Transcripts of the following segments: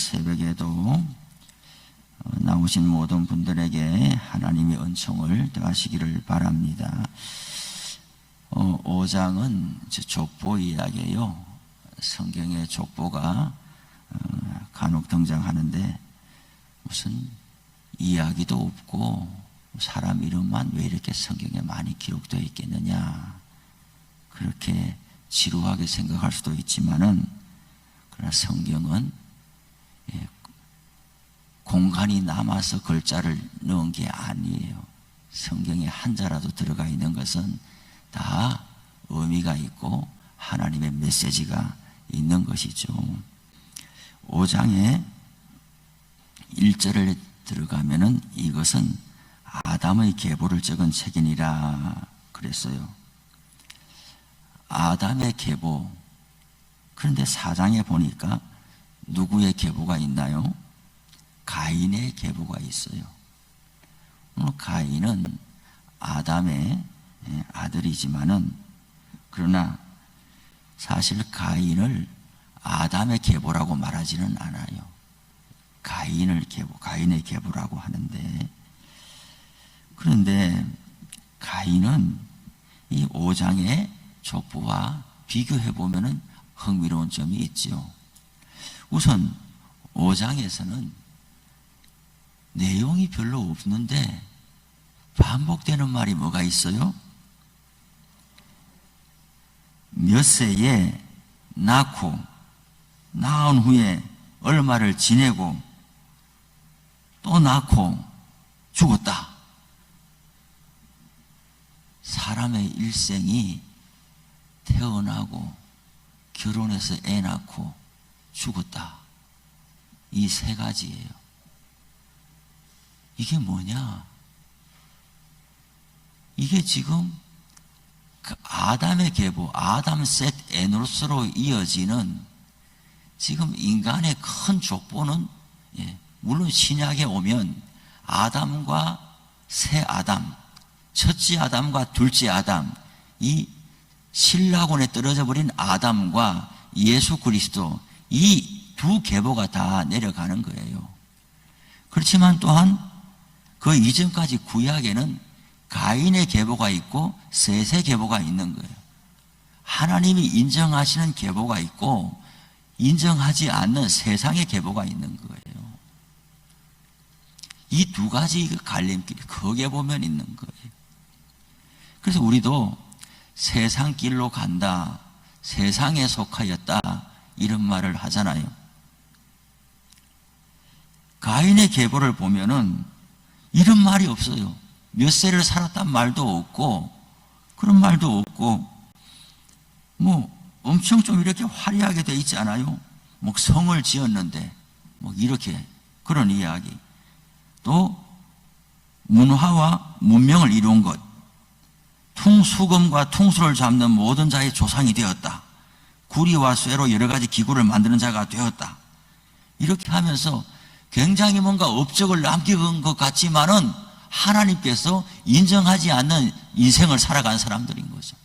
새벽에도 나오신 모든 분들에게 하나님의 은총을 더하시기를 바랍니다. 5장은 족보 이야기예요. 성경에 족보가 간혹 등장하는데 무슨 이야기도 없고 사람 이름만 왜 이렇게 성경에 많이 기록되어 있겠느냐, 그렇게 지루하게 생각할 수도 있지만은, 그러나 성경은 공간이 남아서 글자를 넣은 게 아니에요. 성경에 한자라도 들어가 있는 것은 다 의미가 있고 하나님의 메시지가 있는 것이죠. 5장에 1절을 들어가면은 이것은 아담의 계보를 적은 책이니라 그랬어요. 아담의 계보. 그런데 4장에 보니까 누구의 계보가 있나요? 가인의 계보가 있어요. 가인은 아담의 아들이지만은, 그러나 사실 가인을 아담의 계보라고 말하지는 않아요. 가인의 계보라고 하는데, 그런데 가인은 이 5장의 족보와 비교해 보면은 흥미로운 점이 있죠. 우선 5장에서는 내용이 별로 없는데 반복되는 말이 뭐가 있어요? 몇 세에 낳고 낳은 후에 얼마를 지내고 또 낳고 죽었다. 사람의 일생이 태어나고 결혼해서 애 낳고 죽었다. 이 세 가지예요. 이게 뭐냐? 이게 지금 그 아담의 계보, 아담 셋 에노스로 이어지는 지금 인간의 큰 족보는, 물론 신약에 오면 아담과 새 아담, 첫째 아담과 둘째 아담, 이 신라곤에 떨어져 버린 아담과 예수 그리스도, 이 두 계보가 다 내려가는 거예요. 그렇지만 또한 그 이전까지 구약에는 가인의 계보가 있고 셋의 계보가 있는 거예요. 하나님이 인정하시는 계보가 있고 인정하지 않는 세상의 계보가 있는 거예요. 이 두 가지 갈림길이 크게 보면 있는 거예요. 그래서 우리도 세상 길로 간다, 세상에 속하였다, 이런 말을 하잖아요. 가인의 계보를 보면은 이런 말이 없어요. 몇 세를 살았단 말도 없고, 그런 말도 없고, 엄청 좀 이렇게 화려하게 돼 있지 않아요? 성을 지었는데, 이렇게, 그런 이야기. 또, 문화와 문명을 이룬 것. 퉁수검과 퉁수를 잡는 모든 자의 조상이 되었다. 구리와 쇠로 여러 가지 기구를 만드는 자가 되었다. 이렇게 하면서 굉장히 뭔가 업적을 남긴 것 같지만은 하나님께서 인정하지 않는 인생을 살아간 사람들인 거죠.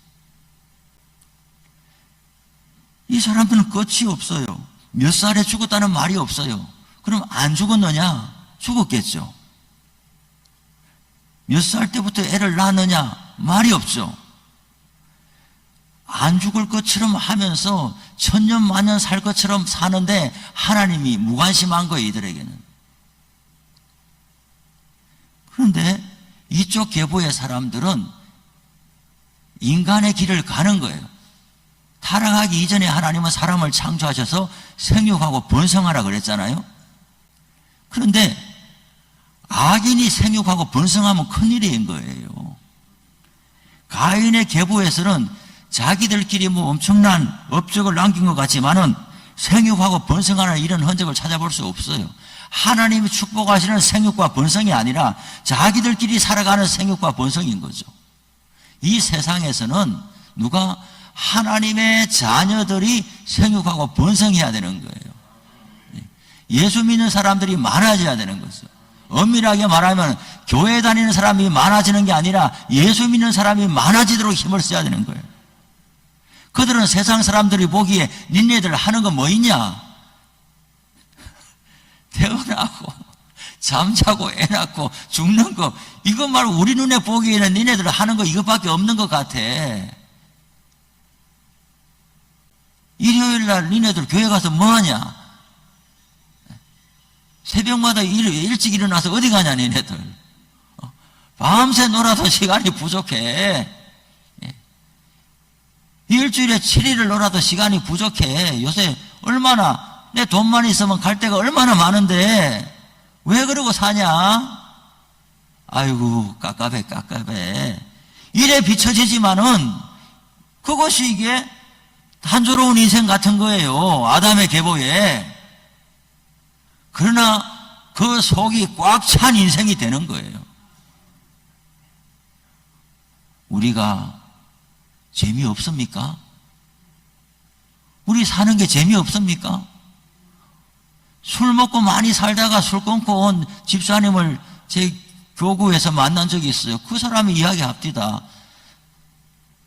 이 사람들은 끝이 없어요. 몇 살에 죽었다는 말이 없어요. 그럼 안 죽었느냐? 죽었겠죠. 몇 살 때부터 애를 낳았느냐? 말이 없죠. 안 죽을 것처럼 하면서 천년 만년 살 것처럼 사는데 하나님이 무관심한 거예요, 이들에게는. 그런데 이쪽 계보의 사람들은 인간의 길을 가는 거예요. 타락하기 이전에 하나님은 사람을 창조하셔서 생육하고 번성하라 그랬잖아요. 그런데 악인이 생육하고 번성하면 큰일인 거예요. 가인의 계보에서는 자기들끼리 엄청난 업적을 남긴 것 같지만은 생육하고 번성하는 이런 흔적을 찾아볼 수 없어요. 하나님이 축복하시는 생육과 번성이 아니라 자기들끼리 살아가는 생육과 번성인 거죠. 이 세상에서는 누가 하나님의 자녀들이 생육하고 번성해야 되는 거예요. 예수 믿는 사람들이 많아져야 되는 거죠. 엄밀하게 말하면 교회 다니는 사람이 많아지는 게 아니라 예수 믿는 사람이 많아지도록 힘을 써야 되는 거예요. 그들은 세상 사람들이 보기에 니네들 하는 거 뭐 있냐? 태어나고 잠자고 애 낳고 죽는 거, 이거 말고 우리 눈에 보기에는 니네들 하는 거 이것밖에 없는 것 같아. 일요일 날 니네들 교회 가서 뭐 하냐? 새벽마다 일찍 일어나서 어디 가냐 니네들. 밤새 놀아도 시간이 부족해. 일주일에 7일을 놀아도 시간이 부족해. 요새 얼마나, 내 돈만 있으면 갈 데가 얼마나 많은데 왜 그러고 사냐? 아이고 깝깝해. 일에 비춰지지만은 그것이 이게 단조로운 인생 같은 거예요. 아담의 계보에. 그러나 그 속이 꽉 찬 인생이 되는 거예요. 우리가 재미없습니까? 우리 사는 게 재미없습니까? 술 먹고 많이 살다가 술 끊고 온 집사님을 제 교구에서 만난 적이 있어요. 그 사람이 이야기합니다.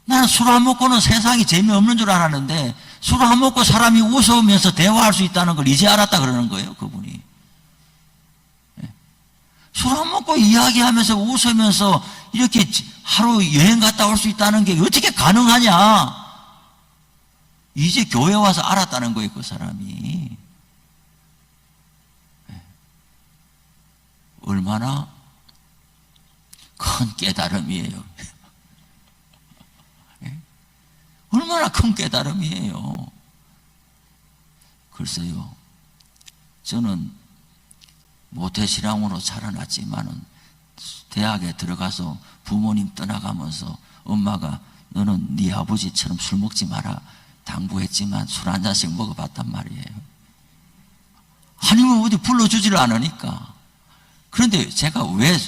나는 술 안 먹고는 세상이 재미없는 줄 알았는데 술 안 먹고 사람이 웃으면서 대화할 수 있다는 걸 이제 알았다 그러는 거예요, 그분이. 술 안 먹고 이야기하면서 웃으면서 이렇게 하루 여행 갔다 올 수 있다는 게 어떻게 가능하냐? 이제 교회 와서 알았다는 거예요, 그 사람이. 얼마나 큰 깨달음이에요. 얼마나 큰 깨달음이에요. 글쎄요, 저는 모태신앙으로 자라났지만은 대학에 들어가서 부모님 떠나가면서 엄마가 너는 네 아버지처럼 술 먹지 마라 당부했지만 술 한 잔씩 먹어봤단 말이에요. 아니면 어디 불러주지를 않으니까. 그런데 제가 왜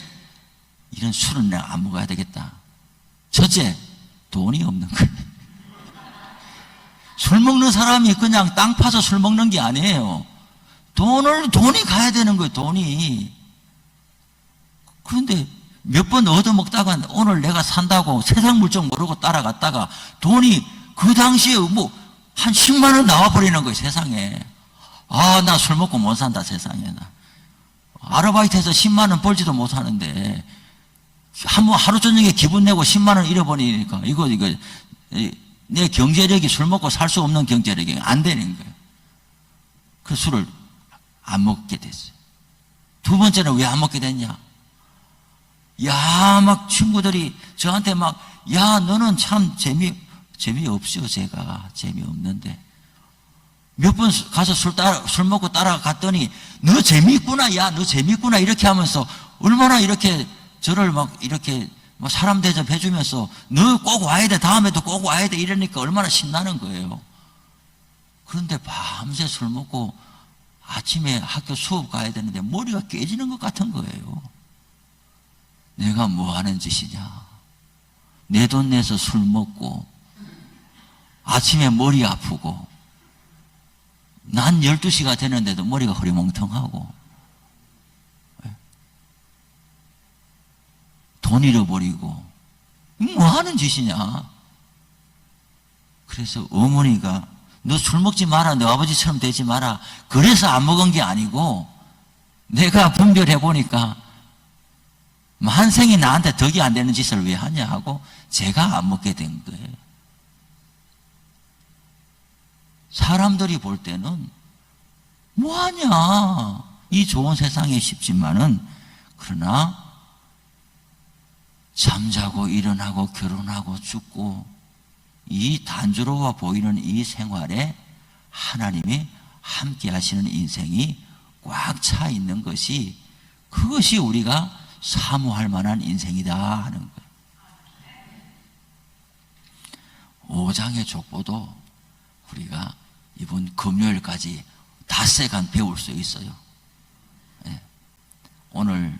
이런 술은 내가 안 먹어야 되겠다. 첫째, 돈이 없는 거예요. 술 먹는 사람이 그냥 땅 파서 술 먹는 게 아니에요. 돈이 가야 되는 거예요, 돈이. 그런데 몇 번 얻어먹다가 오늘 내가 산다고 세상 물정 모르고 따라갔다가 돈이 그 당시에 뭐 한 10만 원 나와버리는 거예요, 세상에. 아, 나 술 먹고 못 산다, 세상에. 나 아르바이트해서 10만 원 벌지도 못하는데 한번 하루 저녁에 기분 내고 10만 원 잃어버리니까 이거 내 경제력이 술 먹고 살 수 없는 경제력이 안 되는 거예요. 그 술을 안 먹게 됐어요. 두 번째는 왜 안 먹게 됐냐? 야, 막 친구들이 저한테 막, 야, 너는 참 재미없죠, 제가. 재미없는데. 몇 번 가서 술 먹고 따라갔더니, 너 재미있구나, 야, 너 재미있구나, 이렇게 하면서, 얼마나 이렇게 저를 막 이렇게 사람 대접해주면서, 너 꼭 와야 돼, 다음에도 꼭 와야 돼, 이러니까 얼마나 신나는 거예요. 그런데 밤새 술 먹고, 아침에 학교 수업 가야 되는데 머리가 깨지는 것 같은 거예요. 내가 뭐 하는 짓이냐. 내 돈 내서 술 먹고 아침에 머리 아프고 난 12시가 되는데도 머리가 허리멍텅하고 돈 잃어버리고 뭐 하는 짓이냐. 그래서 어머니가 너 술 먹지 마라, 너 아버지처럼 되지 마라, 그래서 안 먹은 게 아니고 내가 분별해 보니까 만생이 나한테 덕이 안 되는 짓을 왜 하냐 하고 제가 안 먹게 된 거예요. 사람들이 볼 때는 뭐하냐, 이 좋은 세상에 싶지만은, 그러나 잠자고 일어나고 결혼하고 죽고 이 단조로워 보이는 이 생활에 하나님이 함께 하시는 인생이 꽉 차 있는 것이, 그것이 우리가 사모할 만한 인생이다 하는 거예요. 5장의 족보도 우리가 이번 금요일까지 닷새간 배울 수 있어요. 오늘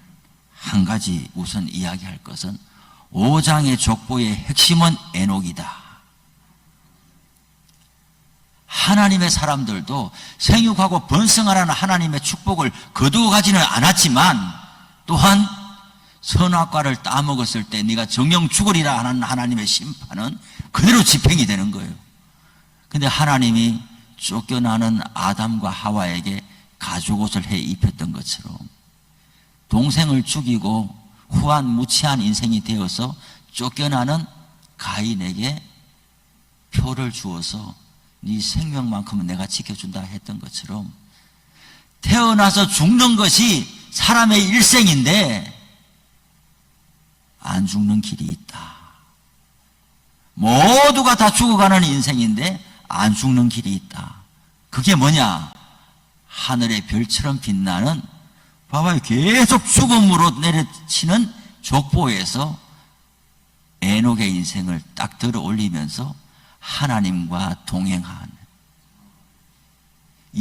한 가지 우선 이야기할 것은 5장의 족보의 핵심은 에녹이다. 하나님의 사람들도 생육하고 번성하라는 하나님의 축복을 거두어 가지는 않았지만 또한 선악과를 따먹었을 때 네가 정령 죽으리라 하는 하나님의 심판은 그대로 집행이 되는 거예요. 근데 하나님이 쫓겨나는 아담과 하와에게 가죽옷을 해 입혔던 것처럼 동생을 죽이고 후한 무치한 인생이 되어서 쫓겨나는 가인에게 표를 주어서 네 생명만큼은 내가 지켜준다 했던 것처럼 태어나서 죽는 것이 사람의 일생인데 안 죽는 길이 있다. 모두가 다 죽어가는 인생인데 안 죽는 길이 있다. 그게 뭐냐? 하늘의 별처럼 빛나는, 봐봐요, 계속 죽음으로 내려치는 족보에서 에녹의 인생을 딱 들어 올리면서 하나님과 동행하는,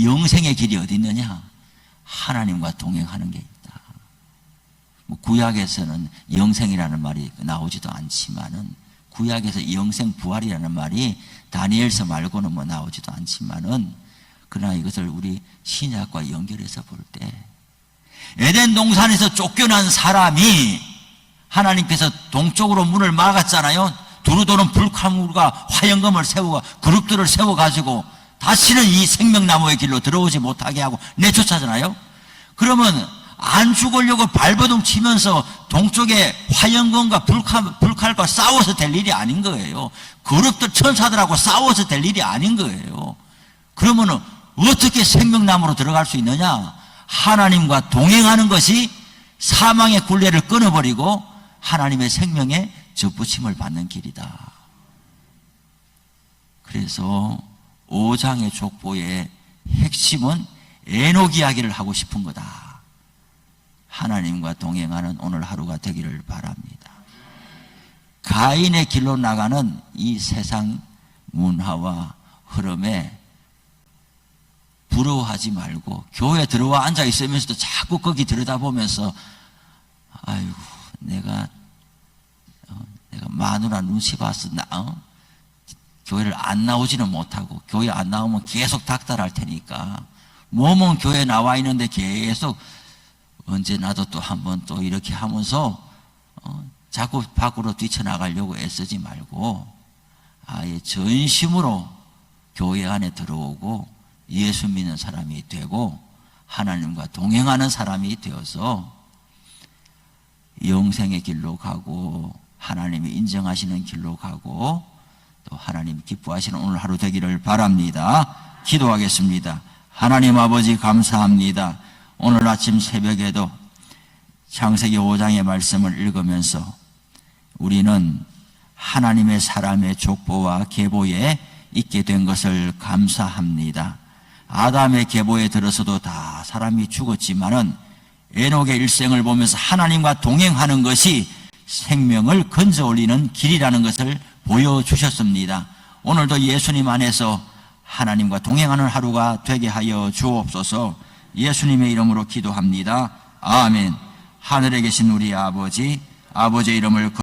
영생의 길이 어디 있느냐? 하나님과 동행하는 게 있다. 구약에서는 영생이라는 말이 나오지도 않지만은, 구약에서 영생 부활이라는 말이 다니엘서 말고는 나오지도 않지만은, 그러나 이것을 우리 신약과 연결해서 볼 때 에덴 동산에서 쫓겨난 사람이 하나님께서 동쪽으로 문을 막았잖아요. 두루도는 불칼물과 화영검을 세우고 그룹들을 세워가지고 다시는 이 생명나무의 길로 들어오지 못하게 하고 내쫓았잖아요. 그러면 안 죽으려고 발버둥 치면서 동쪽에 화영검과 불칼과 싸워서 될 일이 아닌 거예요. 그룹들 천사들하고 싸워서 될 일이 아닌 거예요. 그러면 어떻게 생명나무로 들어갈 수 있느냐? 하나님과 동행하는 것이 사망의 굴레를 끊어버리고 하나님의 생명에 접붙임을 받는 길이다. 그래서 5장의 족보의 핵심은 에녹 이야기를 하고 싶은 거다. 하나님과 동행하는 오늘 하루가 되기를 바랍니다. 가인의 길로 나가는 이 세상 문화와 흐름에 부러워하지 말고 교회 들어와 앉아 있으면서도 자꾸 거기 들여다보면서 아이고 내가 마누라 눈치 봐서 교회를 안 나오지는 못하고 교회 안 나오면 계속 닥달할 테니까 몸은 교회 나와 있는데 계속 언제 나도 또 한번 또 이렇게 하면서 자꾸 밖으로 뛰쳐나가려고 애쓰지 말고 아예 전심으로 교회 안에 들어오고 예수 믿는 사람이 되고 하나님과 동행하는 사람이 되어서 영생의 길로 가고 하나님이 인정하시는 길로 가고 또 하나님이 기뻐하시는 오늘 하루 되기를 바랍니다. 기도하겠습니다. 하나님 아버지 감사합니다. 오늘 아침 새벽에도 창세기 5장의 말씀을 읽으면서 우리는 하나님의 사람의 족보와 계보에 있게 된 것을 감사합니다. 아담의 계보에 들어서도 다 사람이 죽었지만은 에녹의 일생을 보면서 하나님과 동행하는 것이 생명을 건져 올리는 길이라는 것을 보여주셨습니다. 오늘도 예수님 안에서 하나님과 동행하는 하루가 되게 하여 주옵소서. 예수님의 이름으로 기도합니다. 아멘. 하늘에 계신 우리 아버지, 아버지의 이름을